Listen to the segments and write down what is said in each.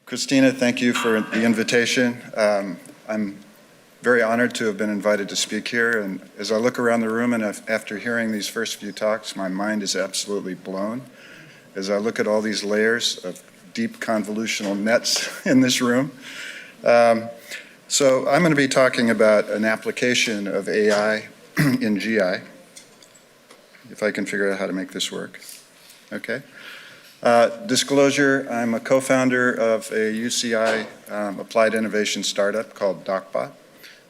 Christina, thank you for the invitation. I'm very honored to have been invited to speak here, and as I look around the room and after hearing these first few talks, my mind is absolutely blown. As I look at all these layers of deep convolutional nets in this room. So I'm going to be talking about an application of AI in GI, if I can figure out how to make this work. Okay. Disclosure, I'm a co-founder of a UCI applied innovation startup called DocBot,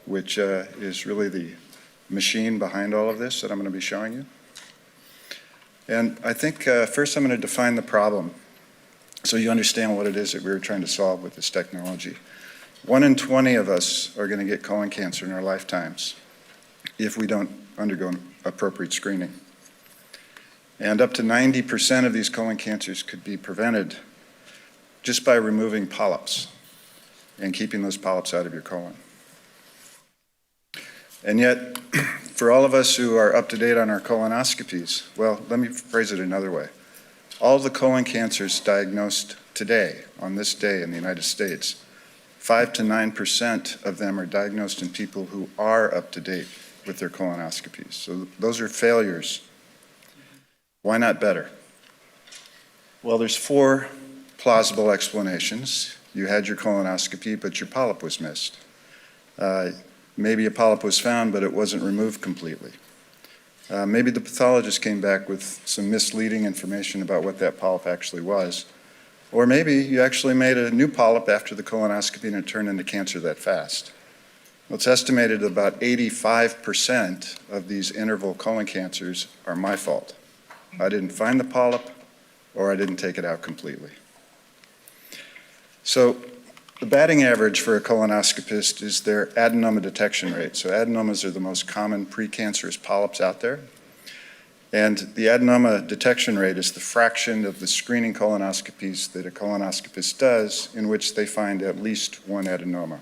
which is really the machine behind all of this that I'm going to be showing you. And I think first I'm going to define the problem so you understand what it is that we were trying to solve with this technology. 1 in 20 of us are going to get colon cancer in our lifetimes if we don't undergo appropriate screening. And up to 90% of these colon cancers could be prevented just by removing polyps and keeping those polyps out of your colon. And yet, for all of us who are up to date on our colonoscopies, well, let me phrase it another way. All the colon cancers diagnosed today, on this day in the United States, 5 to 9% of them are diagnosed in people who are up to date with their colonoscopies. So those are failures. Why not better? Well, there's 4 plausible explanations. You had your colonoscopy, but your polyp was missed. Maybe a polyp was found, but it wasn't removed completely. Maybe the pathologist came back with some misleading information about what that polyp actually was. Or maybe you actually made a new polyp after the colonoscopy and it turned into cancer that fast. Well, it's estimated that about 85% of these interval colon cancers are my fault. I didn't find the polyp, or I didn't take it out completely. So the batting average for a colonoscopist is their adenoma detection rate. So adenomas are the most common precancerous polyps out there. And the adenoma detection rate is the fraction of the screening colonoscopies that a colonoscopist does in which they find at least one adenoma.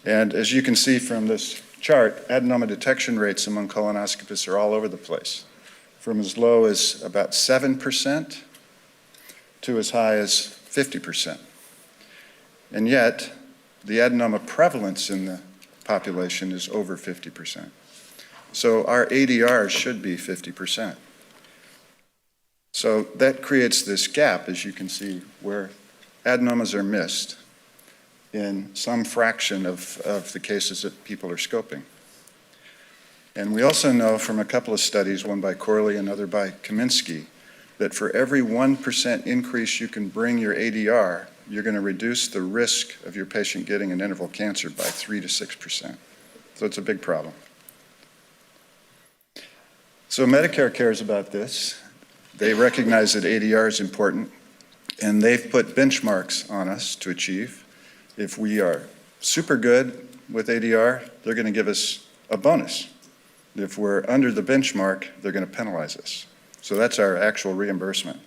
And as you can see from this chart, adenoma detection rates among colonoscopists are all over the place, from as low as about 7% to as high as 50%. And yet, the adenoma prevalence in the population is over 50%. So our ADR should be 50%. So that creates this gap, as you can see, where adenomas are missed in some fraction of the cases that people are scoping. And we also know from a couple of studies, one by Corley, another by Kaminsky, that for every 1% increase you can bring your ADR, you're going to reduce the risk of your patient getting an interval cancer by 3 to 6%. So it's a big problem. So Medicare cares about this. They recognize that ADR is important, and they've put benchmarks on us to achieve. If we are super good with ADR, they're going to give us a bonus. If we're under the benchmark, they're going to penalize us. So that's our actual reimbursement.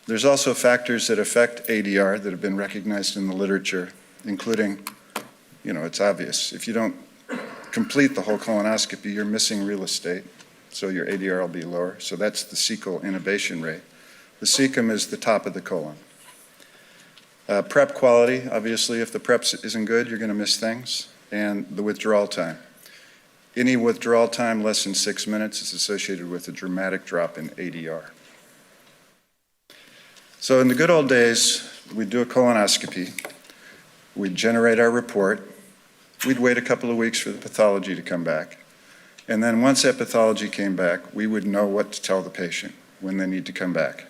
There's also factors that affect ADR that have been recognized in the literature, including, it's obvious. If you don't complete the whole colonoscopy, you're missing real estate, so your ADR will be lower. So that's the cecal intubation rate. The cecum is the top of the colon. Prep quality, obviously, if the prep isn't good, you're going to miss things. And the withdrawal time. Any withdrawal time less than 6 minutes is associated with a dramatic drop in ADR. So in the good old days, we'd do a colonoscopy, we'd generate our report, we'd wait a couple of weeks for the pathology to come back, and then once that pathology came back, we would know what to tell the patient when they need to come back.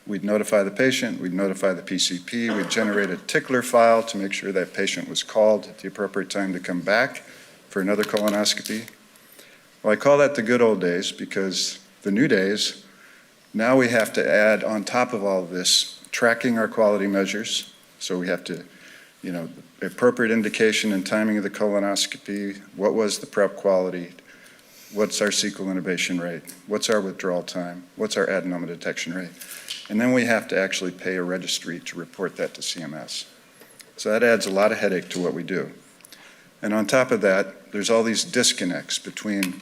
We'd notify the patient, we'd notify the PCP, we'd generate a tickler file to make sure that patient was called at the appropriate time to come back for another colonoscopy. Well, I call that the good old days because the new days, now we have to add on top of all of this, tracking our quality measures. So we have to, the appropriate indication and timing of the colonoscopy, what was the prep quality, what's our cecal intubation rate, what's our withdrawal time, what's our adenoma detection rate. And then we have to actually pay a registry to report that to CMS. So that adds a lot of headache to what we do. And on top of that, there's all these disconnects between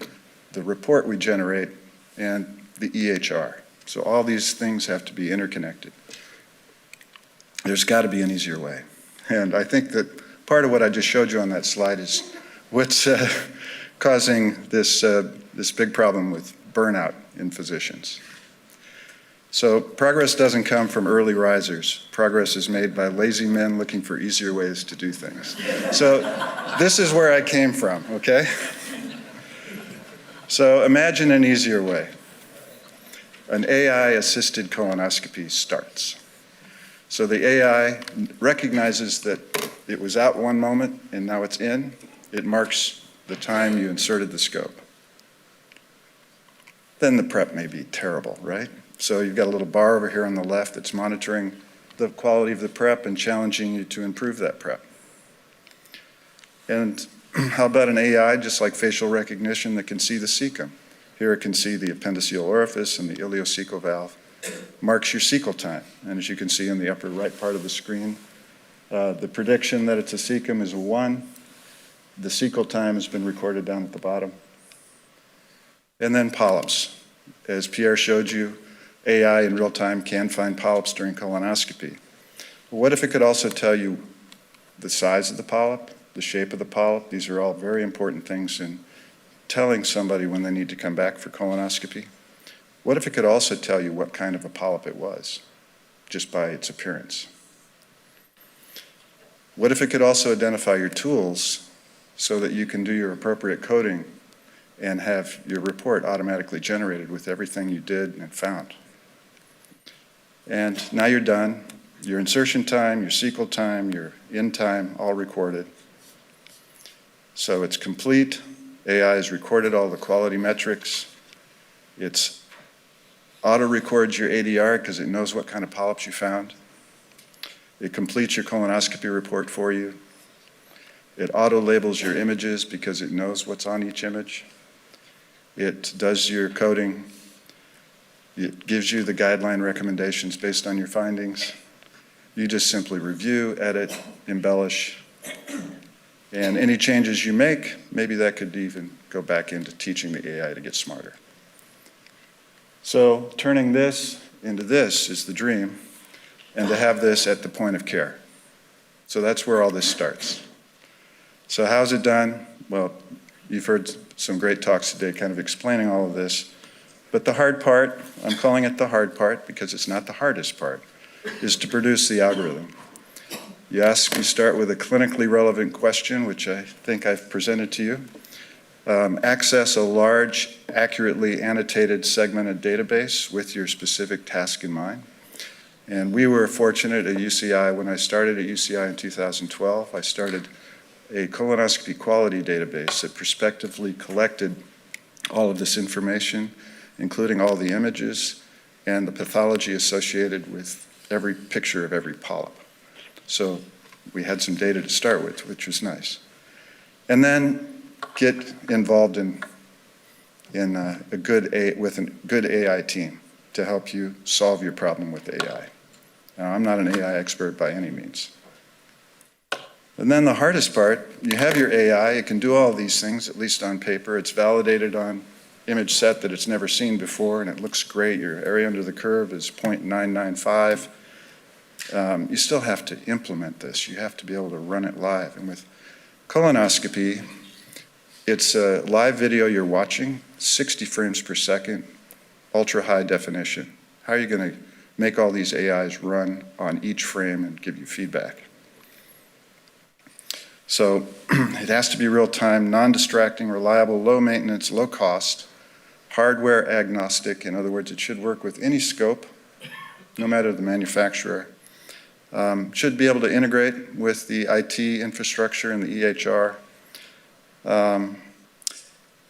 the report we generate and the EHR. So all these things have to be interconnected. There's got to be an easier way. And I think that part of what I just showed you on that slide is what's causing this big problem with burnout in physicians. So progress doesn't come from early risers. Progress is made by lazy men looking for easier ways to do things. So this is where I came from, okay? So imagine an easier way. An AI-assisted colonoscopy starts. So the AI recognizes that it was out one moment and now it's in. It marks the time you inserted the scope. Then the prep may be terrible, right? So you've got a little bar over here on the left that's monitoring the quality of the prep and challenging you to improve that prep. And how about an AI, just like facial recognition, that can see the cecum? Here it can see the appendiceal orifice and the ileocecal valve. Marks your cecal time. And as you can see in the upper right part of the screen, the prediction that it's a cecum is a 1. The cecal time has been recorded down at the bottom. And then polyps. As Pierre showed you, AI in real time can find polyps during colonoscopy. What if it could also tell you the size of the polyp, the shape of the polyp? These are all very important things in telling somebody when they need to come back for colonoscopy. What if it could also tell you what kind of a polyp it was, just by its appearance? What if it could also identify your tools so that you can do your appropriate coding and have your report automatically generated with everything you did and found? And now you're done. Your insertion time, your cecal time, your in time, all recorded. So it's complete. AI has recorded all the quality metrics. It's auto-records your ADR because it knows what kind of polyps you found. It completes your colonoscopy report for you. It auto-labels your images because it knows what's on each image. It does your coding. It gives you the guideline recommendations based on your findings. You just simply review, edit, embellish, and any changes you make, maybe that could even go back into teaching the AI to get smarter. So turning this into this is the dream, and to have this at the point of care. So that's where all this starts. So how's it done? Well, you've heard some great talks today kind of explaining all of this. But the hard part, I'm calling it the hard part because it's not the hardest part, is to produce the algorithm. You start with a clinically relevant question, which I think I've presented to you. Access a large, accurately annotated segmented database with your specific task in mind. And we were fortunate at UCI, when I started at UCI in 2012, I started a colonoscopy quality database that prospectively collected all of this information, including all the images and the pathology associated with every picture of every polyp. So we had some data to start with, which was nice. And then get involved with a good AI team to help you solve your problem with AI. Now, I'm not an AI expert by any means. And then the hardest part, you have your AI, it can do all these things, at least on paper. It's validated on image set that it's never seen before, and it looks great. Your area under the curve is 0.995. You still have to implement this. You have to be able to run it live. And with colonoscopy, it's a live video you're watching, 60 frames per second, ultra high definition. How are you going to make all these AIs run on each frame and give you feedback? So it has to be real time, non-distracting, reliable, low maintenance, low cost, hardware agnostic. In other words, it should work with any scope, no matter the manufacturer. Should be able to integrate with the IT infrastructure and the EHR. And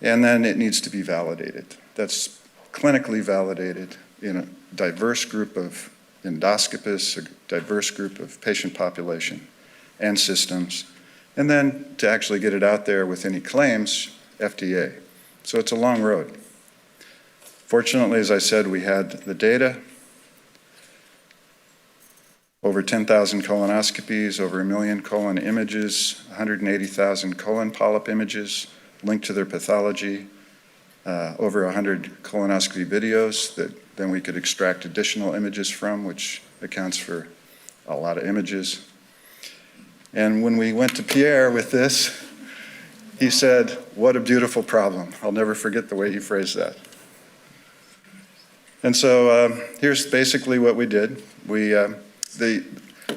then it needs to be validated. That's clinically validated in a diverse group of endoscopists, a diverse group of patient population and systems. And then to actually get it out there with any claims, FDA. So it's a long road. Fortunately, as I said, we had the data. Over 10,000 colonoscopies, over 1 million colon images, 180,000 colon polyp images linked to their pathology, over 100 colonoscopy videos that then we could extract additional images from, which accounts for a lot of images. And when we went to Pierre with this, he said, "What a beautiful problem." I'll never forget the way he phrased that. And so here's basically what we did.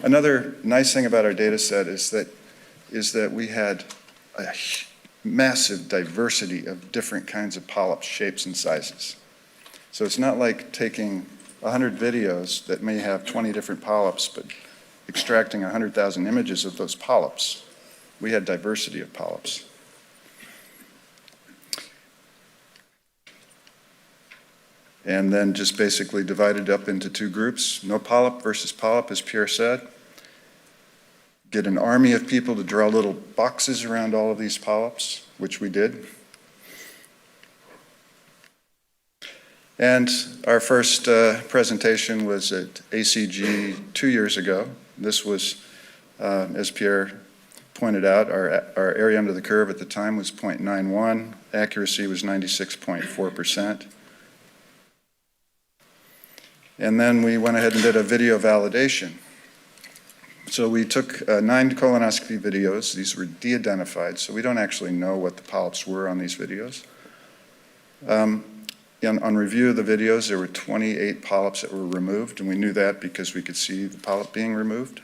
Another nice thing about our data set is that we had a massive diversity of different kinds of polyp shapes and sizes. So it's not like taking 100 videos that may have 20 different polyps, but extracting 100,000 images of those polyps. We had diversity of polyps. And then just basically divided up into two groups, no polyp versus polyp, as Pierre said. Get an army of people to draw little boxes around all of these polyps, which we did. And our first presentation was at ACG 2 years ago. This was, as Pierre pointed out, our area under the curve at the time was 0.91. Accuracy was 96.4%. And then we went ahead and did a video validation. So we took 9 colonoscopy videos. These were de-identified, so we don't actually know what the polyps were on these videos. On review of the videos, there were 28 polyps that were removed, and we knew that because we could see the polyp being removed.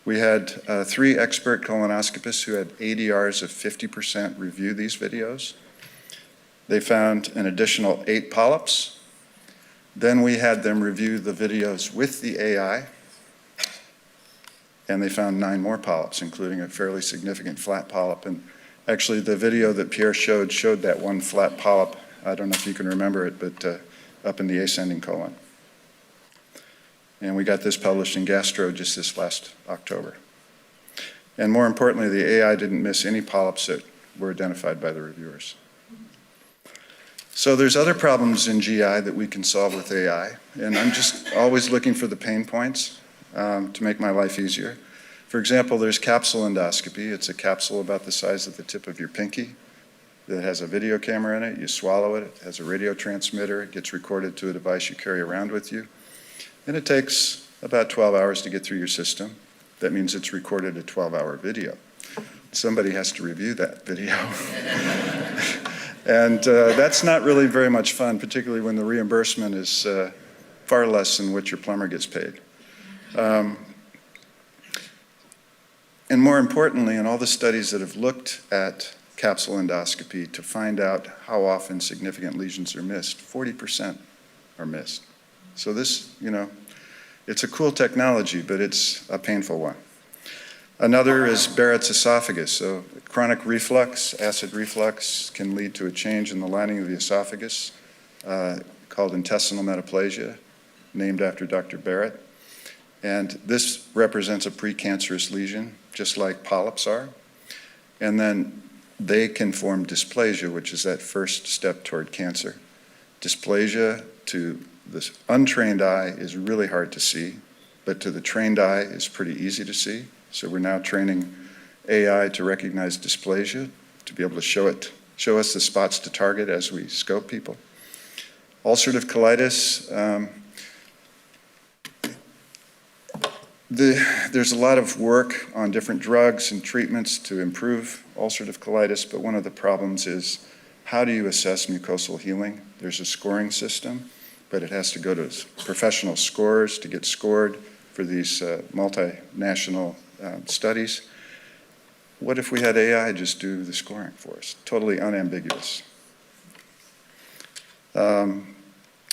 We had 3 expert colonoscopists who had ADRs of 50% review these videos. They found an additional 8 polyps. Then we had them review the videos with the AI, and they found 9 more polyps, including a fairly significant flat polyp. And actually, the video that Pierre showed that one flat polyp. I don't know if you can remember it, but up in the ascending colon. And we got this published in Gastro just this last October. And more importantly, the AI didn't miss any polyps that were identified by the reviewers. So there's other problems in GI that we can solve with AI, and I'm just always looking for the pain points to make my life easier. For example, there's capsule endoscopy. It's a capsule about the size of the tip of your pinky that has a video camera in it. You swallow it. It has a radio transmitter. It gets recorded to a device you carry around with you. And it takes about 12 hours to get through your system. That means it's recorded a 12-hour video. Somebody has to review that video. And that's not really very much fun, particularly when the reimbursement is far less than what your plumber gets paid. And more importantly, in all the studies that have looked at capsule endoscopy to find out how often significant lesions are missed, 40% are missed. So this, it's a cool technology, but it's a painful one. Another is Barrett's esophagus. So chronic reflux, acid reflux, can lead to a change in the lining of the esophagus called intestinal metaplasia, named after Dr. Barrett. And this represents a precancerous lesion, just like polyps are. And then they can form dysplasia, which is that first step toward cancer. Dysplasia to the untrained eye is really hard to see, but to the trained eye is pretty easy to see. So we're now training AI to recognize dysplasia, to be able to show us the spots to target as we scope people. Ulcerative colitis, there's a lot of work on different drugs and treatments to improve ulcerative colitis, but one of the problems is how do you assess mucosal healing? There's a scoring system, but it has to go to professional scorers to get scored for these multinational studies. What if we had AI just do the scoring for us? Totally unambiguous. And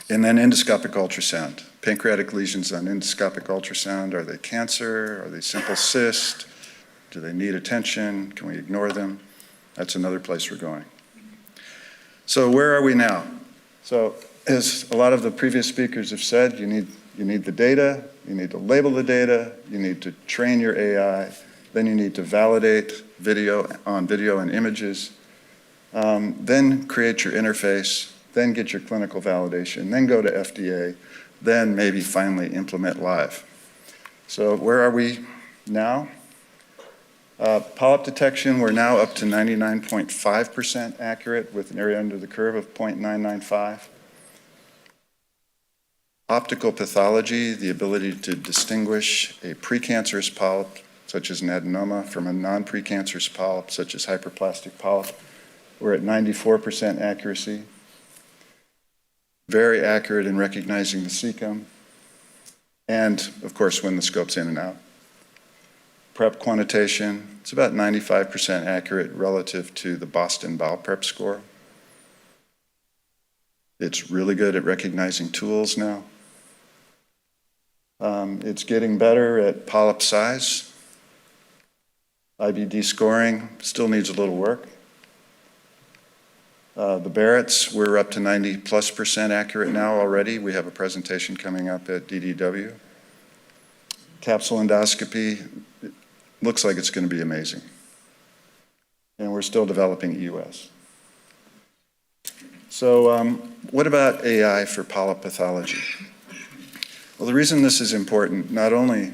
then endoscopic ultrasound. Pancreatic lesions on endoscopic ultrasound, are they cancer? Are they simple cyst? Do they need attention? Can we ignore them? That's another place we're going. So where are we now? So as a lot of the previous speakers have said, you need the data, you need to label the data, you need to train your AI, then you need to validate video and images, then create your interface, then get your clinical validation, then go to FDA, then maybe finally implement live. So where are we now? Polyp detection, we're now up to 99.5% accurate with an area under the curve of 0.995. optical pathology, the ability to distinguish a precancerous polyp, such as an adenoma, from a non-precancerous polyp, such as hyperplastic polyp. We're at 94% accuracy. Very accurate in recognizing the cecum, and of course when the scope's in and out. Prep quantitation, it's about 95% accurate relative to the Boston Bowel Prep score. It's really good at recognizing tools now. It's getting better at polyp size. IBD scoring still needs a little work. The Barrett's, we're up to 90+% accurate now already. We have a presentation coming up at DDW. Capsule endoscopy, it looks like it's going to be amazing. And we're still developing EUS. So what about AI for polyp pathology? Well, the reason this is important, not only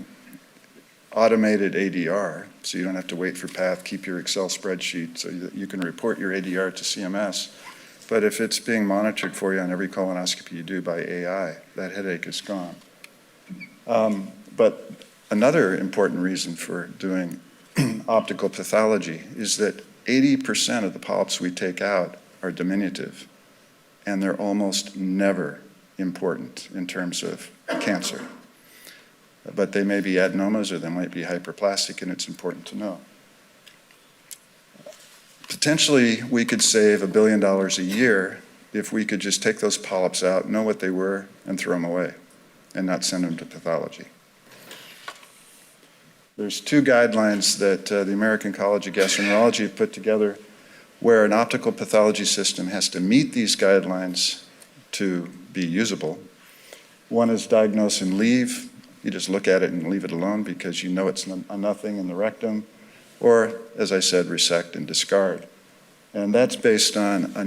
automated ADR, so you don't have to wait for PATH, keep your Excel spreadsheet so that you can report your ADR to CMS, but if it's being monitored for you on every colonoscopy you do by AI, that headache is gone. But another important reason for doing optical pathology is that 80% of the polyps we take out are diminutive, and they're almost never important in terms of cancer. But they may be adenomas or they might be hyperplastic, and it's important to know. Potentially, we could save $1 billion a year if we could just take those polyps out, know what they were, and throw them away, and not send them to pathology. There's 2 guidelines that the American College of Gastroenterology have put together where an optical pathology system has to meet these guidelines to be usable. One is diagnose and leave. You just look at it and leave it alone because you know it's a nothing in the rectum. Or, as I said, resect and discard. And that's based on a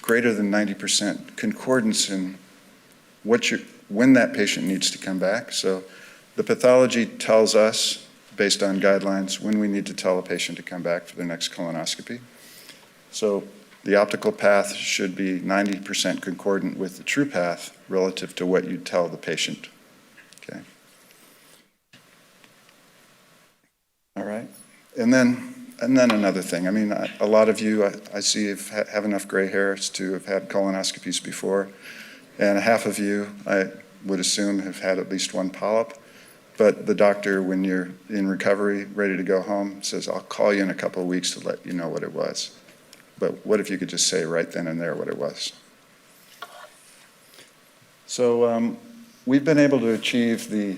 greater than 90% concordance in when that patient needs to come back. So the pathology tells us, based on guidelines, when we need to tell a patient to come back for their next colonoscopy. So the optical path should be 90% concordant with the true path relative to what you tell the patient. Okay. All right. And then another thing. I mean, a lot of you I see have enough gray hairs to have had colonoscopies before, and half of you, I would assume, have had at least one polyp. But the doctor, when you're in recovery, ready to go home, says, I'll call you in a couple of weeks to let you know what it was. But what if you could just say right then and there what it was? So we've been able to achieve the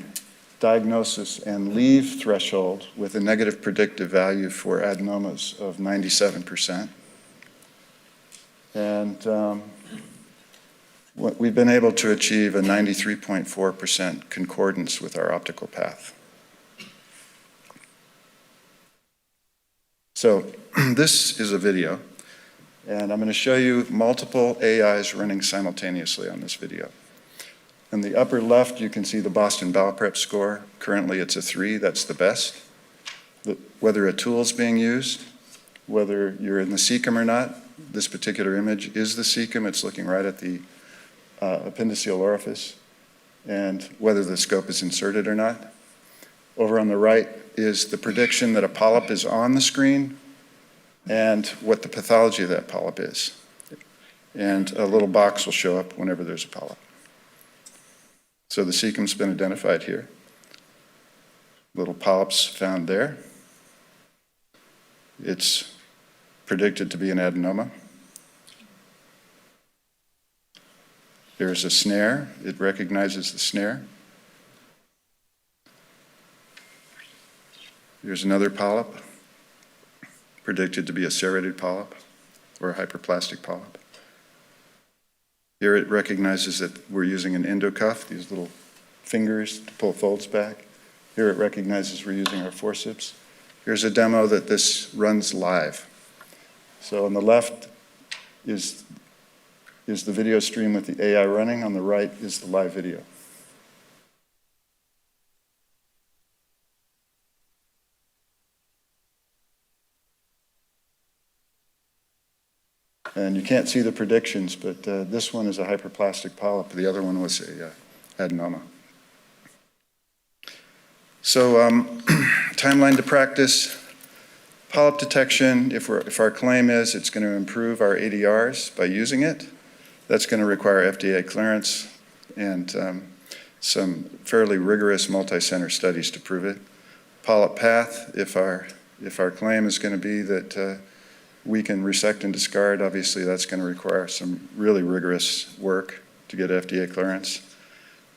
diagnosis and leave threshold with a negative predictive value for adenomas of 97%. And we've been able to achieve a 93.4% concordance with our optical path. So this is a video, and I'm going to show you multiple AIs running simultaneously on this video. In the upper left, you can see the Boston Bowel Prep score. Currently, it's a 3. That's the best. Whether a tool is being used, whether you're in the cecum or not, this particular image is the cecum. It's looking right at the appendiceal orifice, and whether the scope is inserted or not. Over on the right is the prediction that a polyp is on the screen and what the pathology of that polyp is. And a little box will show up whenever there's a polyp. So the cecum's been identified here. Little polyps found there. It's predicted to be an adenoma. There's a snare. It recognizes the snare. Here's another polyp, predicted to be a serrated polyp or a hyperplastic polyp. Here it recognizes that we're using an endocuff, these little fingers to pull folds back. Here it recognizes we're using our forceps. Here's a demo that this runs live. So on the left is the video stream with the AI running. On the right is the live video. And you can't see the predictions, but this one is a hyperplastic polyp. The other one was a adenoma. So timeline to practice. Polyp detection, if our claim is it's going to improve our ADRs by using it, that's going to require FDA clearance and some fairly rigorous multi-center studies to prove it. Polyp path, if our claim is going to be that we can resect and discard, obviously that's going to require some really rigorous work to get FDA clearance.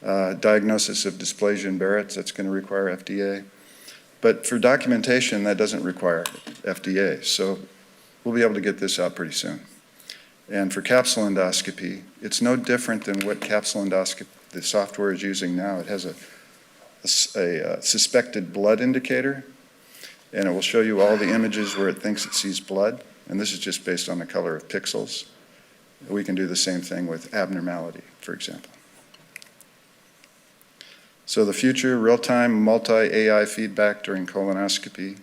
Diagnosis of dysplasia in Barrett's, that's going to require FDA. But for documentation, that doesn't require FDA, so we'll be able to get this out pretty soon. And for capsule endoscopy, it's no different than what capsule endoscopy, the software is using now. It has a suspected blood indicator, and it will show you all the images where it thinks it sees blood, and this is just based on the color of pixels. We can do the same thing with abnormality, for example. So the future, real-time multi-AI feedback during colonoscopy,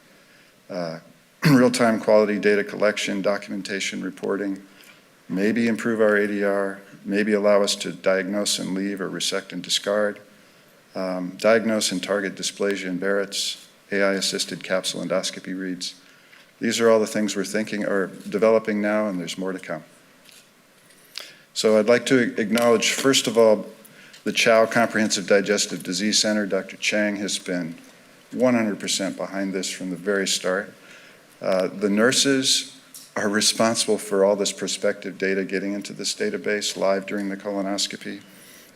real-time quality data collection, documentation, reporting, maybe improve our ADR, maybe allow us to diagnose and leave or resect and discard, diagnose and target dysplasia in Barrett's, AI-assisted capsule endoscopy reads. These are all the things we're thinking or developing now, and there's more to come. So I'd like to acknowledge, first of all, the Chow Comprehensive Digestive Disease Center. Dr. Chang has been 100% behind this from the very start. The nurses are responsible for all this prospective data getting into this database live during the colonoscopy.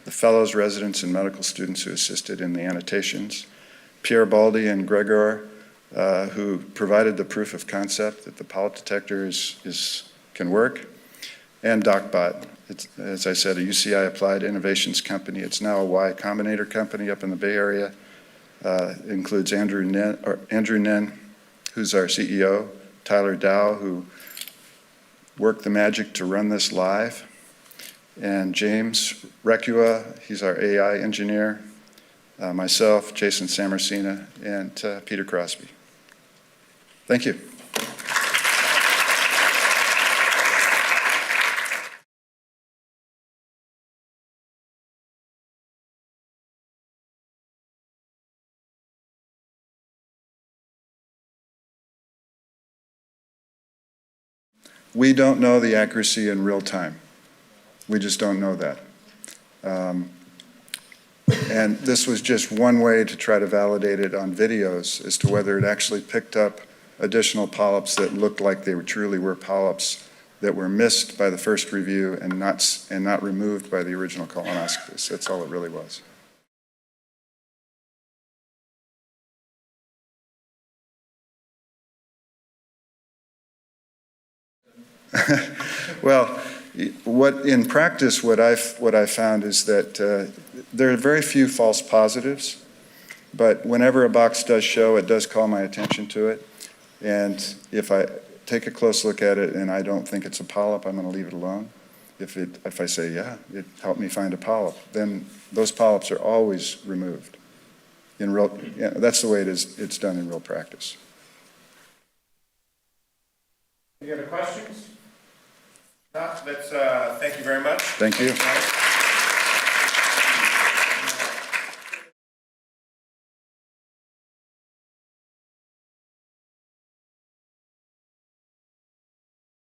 The fellows, residents, and medical students who assisted in the annotations. Pierre Baldi and Gregor, who provided the proof of concept that the polyp detector can work. And DocBot, it's, as I said, a UCI applied innovations company. It's now a Y Combinator company up in the Bay Area. It includes Andrew Nen, who's our CEO, Tyler Dow, who worked the magic to run this live, and James Recua, he's our AI engineer, myself, Jason Samarcina, and Peter Crosby. Thank you. We don't know the accuracy in real time. We just don't know that. And this was just one way to try to validate it on videos as to whether it actually picked up additional polyps that looked like they truly were polyps that were missed by the first review and not removed by the original colonoscopist. That's all it really was. Well, in practice, what I've found is that there are very few false positives, but whenever a box does show, it does call my attention to it. And if I take a close look at it and I don't think it's a polyp, I'm going to leave it alone. If I say, yeah, it helped me find a polyp, then those polyps are always removed. That's the way it's done in real practice. Any other questions? Let's thank you very much. Thank you.